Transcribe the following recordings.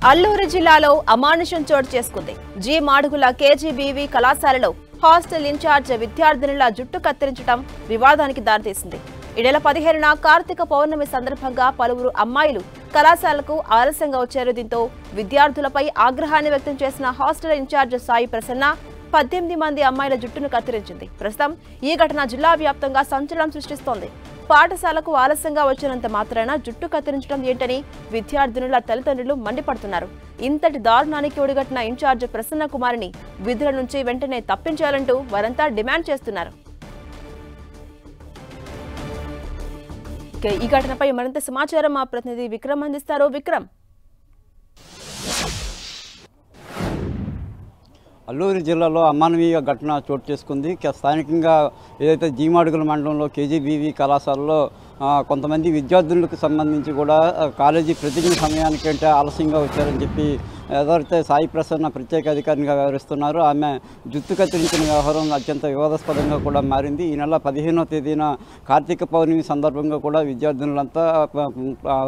అల్లూరు జిల్లాలో అమానుషం చోటు చేసుకుంది. జి మాడుగుల కేజీబీవీ కళాశాలలో హాస్టల్ ఇన్ఛార్జ్ విద్యార్థినుల జుట్టు కత్తిరించడం వివాదానికి దారితీసింది. ఈ నెల 15న కార్తీక పౌర్ణమి సందర్భంగా పలువురు అమ్మాయిలు కళాశాలకు ఆలస్యంగా వచ్చారు. దీంతో విద్యార్థులపై ఆగ్రహాన్ని వ్యక్తం చేసిన హాస్టల్ ఇన్ఛార్జ్ సాయి ప్రసన్న 18 మంది అమ్మాయిల జుట్టును కత్తిరించింది. ప్రస్తుతం ఈ ఘటన జిల్లా వ్యాప్తంగా సంచలనం సృష్టిస్తోంది. పాఠశాలకు ఆలస్యంగా వచ్చినంత మాత్రాన జుట్టు కత్తిరించడం ఏంటని విద్యార్థినుల తల్లిదండ్రులు మండిపడుతున్నారు. ఇంతటి దారుణానికి ఒడిగట్టిన ఇన్ఛార్జ్ ప్రసన్న కుమారిని విధుల నుంచి వెంటనే తప్పించాలంటూ వారంతా డిమాండ్ చేస్తున్నారు. ఈ ఘటనపై మరింత సమాచారం మా ప్రతినిధి విక్రమ్ అందిస్తారు. విక్రమ్, అల్లూరు జిల్లాలో అమానవీయ ఘటన చోటు చేసుకుంది. స్థానికంగా ఏదైతే జీమాడుగుల మండలంలో కేజీబీవీ కళాశాలలో కొంతమంది విద్యార్థులకు సంబంధించి కూడా కాలేజీ ప్రతిజ్ఞ సమయానికంటే ఆలస్యంగా వచ్చారని చెప్పి ఎవరైతే సాయి ప్రసన్న ప్రత్యేక అధికారిగా వ్యవహరిస్తున్నారో ఆమె జుట్టు కత్తిరించిన వ్యవహారం అత్యంత వివాదాస్పదంగా కూడా మారింది. ఈ నెల 15వ తేదీన కార్తీక పౌర్ణమి సందర్భంగా కూడా విద్యార్థినులంతా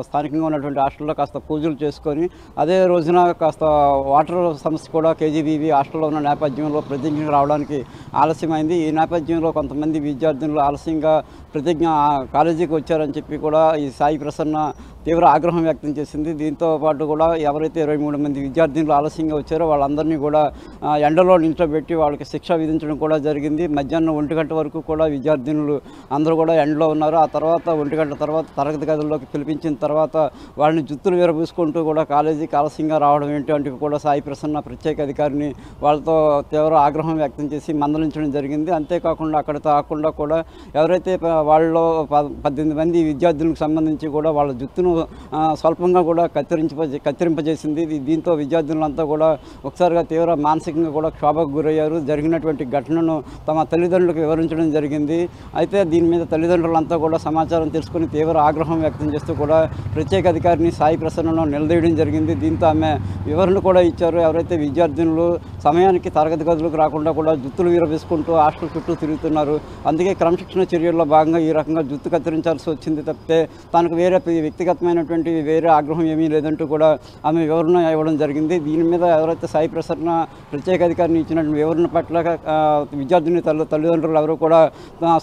స్థానికంగా ఉన్నటువంటి హాస్టల్లో కాస్త పూజలు చేసుకొని అదే రోజున కాస్త వాటర్ సమస్య కూడా కేజీబీవీ హాస్టల్లో ఉన్న నేపథ్యంలో ప్రతిజ్ఞ రావడానికి ఆలస్యమైంది. ఈ నేపథ్యంలో కొంతమంది విద్యార్థులు ఆలస్యంగా ప్రతిజ్ఞ కాలేజీకి వచ్చారని చెప్పి కూడా ఈ సాయి ప్రసన్న తీవ్ర ఆగ్రహం వ్యక్తం చేసింది. దీంతో పాటు కూడా ఎవరైతే 23 మంది విద్యార్థులు ఆలస్యంగా వచ్చారో వాళ్ళందరినీ కూడా ఎండలో నిల్చోబెట్టి వాళ్ళకి శిక్ష విధించడం కూడా జరిగింది. మధ్యాహ్నం 1 గంట వరకు కూడా విద్యార్థినులు అందరూ కూడా ఎండలో ఉన్నారు. ఆ తర్వాత 1 గంట తర్వాత తరగతి గదుల్లోకి పిలిపించిన తర్వాత వాళ్ళని జుత్తులు విరబూసుకుంటూ కూడా కాలేజీకి ఆలస్యంగా రావడం ఏంటి కూడా సాయి ప్రసన్న ప్రత్యేక అధికారిని వాళ్ళతో తీవ్ర ఆగ్రహం వ్యక్తం చేసి మందలించడం జరిగింది. అంతేకాకుండా అక్కడితో ఆకుండా కూడా ఎవరైతే వాళ్ళలో 18 మంది విద్యార్థులకు సంబంధించి కూడా వాళ్ళ జుత్తును స్వల్పంగా కూడా కత్తిరింపజేసింది. దీంతో విద్యార్థులంతా కూడా ఒకసారిగా తీవ్ర మానసికంగా కూడా క్షోభకు గురయ్యారు. జరిగినటువంటి ఘటనను తమ తల్లిదండ్రులకు వివరించడం జరిగింది. అయితే దీని మీద తల్లిదండ్రులంతా కూడా సమాచారం తెలుసుకుని తీవ్ర ఆగ్రహం వ్యక్తం చేస్తూ కూడా ప్రత్యేక అధికారిని సాయి ప్రసన్నను నిలదీయడం జరిగింది. దీంతో ఆమె వివరణ కూడా ఇచ్చారు. ఎవరైతే విద్యార్థినులు సమయానికి తరగతి గదులకు రాకుండా కూడా జుత్తులు విరవేసుకుంటూ హాస్టల్ చుట్టూ తిరుగుతున్నారు, అందుకే క్రమశిక్షణ చర్యల్లో భాగంగా ఈ రకంగా జుత్తు కత్తిరించాల్సి వచ్చింది తప్పితే తనకు వ్యక్తిగతమైనటువంటి వేరే ఆగ్రహం ఏమీ లేదంటూ కూడా ఆమె వివరణ ఇవ్వడం జరిగింది. దీని మీద ఎవరైతే సాయి ప్రసన్న ప్రత్యేక అధికారిని ఇచ్చినటువంటి వివరణ పట్ల విద్యార్థిని తల్లిదండ్రులు ఎవరు కూడా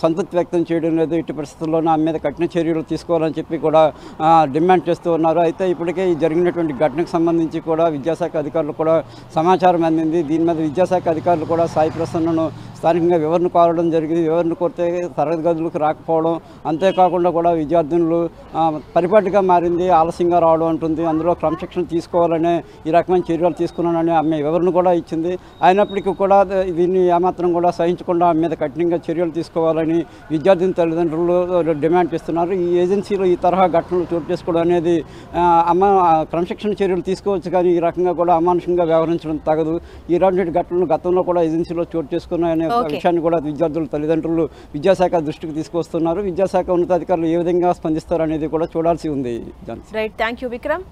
సంతృప్తి వ్యక్తం చేయడం లేదు. ఇటు పరిస్థితుల్లోనూ ఆమె మీద కఠిన చర్యలు తీసుకోవాలని చెప్పి కూడా డిమాండ్ చేస్తూ ఉన్నారు. అయితే ఇప్పటికే ఈ జరిగినటువంటి ఘటనకు సంబంధించి కూడా విద్యాశాఖ అధికారులు కూడా సమాచారం అందింది. దీని మీద విద్యాశాఖ అధికారులు కూడా సాయి ప్రసన్నను స్థానికంగా వివరణ కోరడం జరిగింది. వివరణ కోరితే తరగతి గదులకు రాకపోవడం, అంతేకాకుండా కూడా విద్యార్థినులు పరిపాటిగా మారింది, ఆలస్యంగా రావడం ఉంటుంది, అందులో క్రమశిక్షణ తీసుకోవాలనే ఈ రకమైన చర్యలు తీసుకున్నానని ఆమె వివరణ కూడా ఇచ్చింది. అయినప్పటికీ కూడా దీన్ని ఏమాత్రం కూడా సహించకుండా ఆమె మీద కఠినంగా చర్యలు తీసుకోవాలని విద్యార్థిని తల్లిదండ్రులు డిమాండ్ చేస్తున్నారు. ఈ ఏజెన్సీలో ఈ తరహా ఘటనలు చోటు చేసుకోవడం అనేది క్రమశిక్షణ చర్యలు తీసుకోవచ్చు, కానీ ఈ రకంగా కూడా అమానుషంగా వ్యవహరించడం తగదు. ఈ రకమైన ఘటనలు గతంలో కూడా ఏజెన్సీలో చోటు చేసుకున్నాయనే విషయాన్ని కూడా విద్యార్థుల తల్లిదండ్రులు విద్యాశాఖ దృష్టికి తీసుకొస్తున్నారు. విద్యాశాఖ ఉన్నతాధికారులు ఏ విధంగా స్పందిస్తారు అనేది కూడా చూడాల్సి ఉంది. Right, thank you Vikram.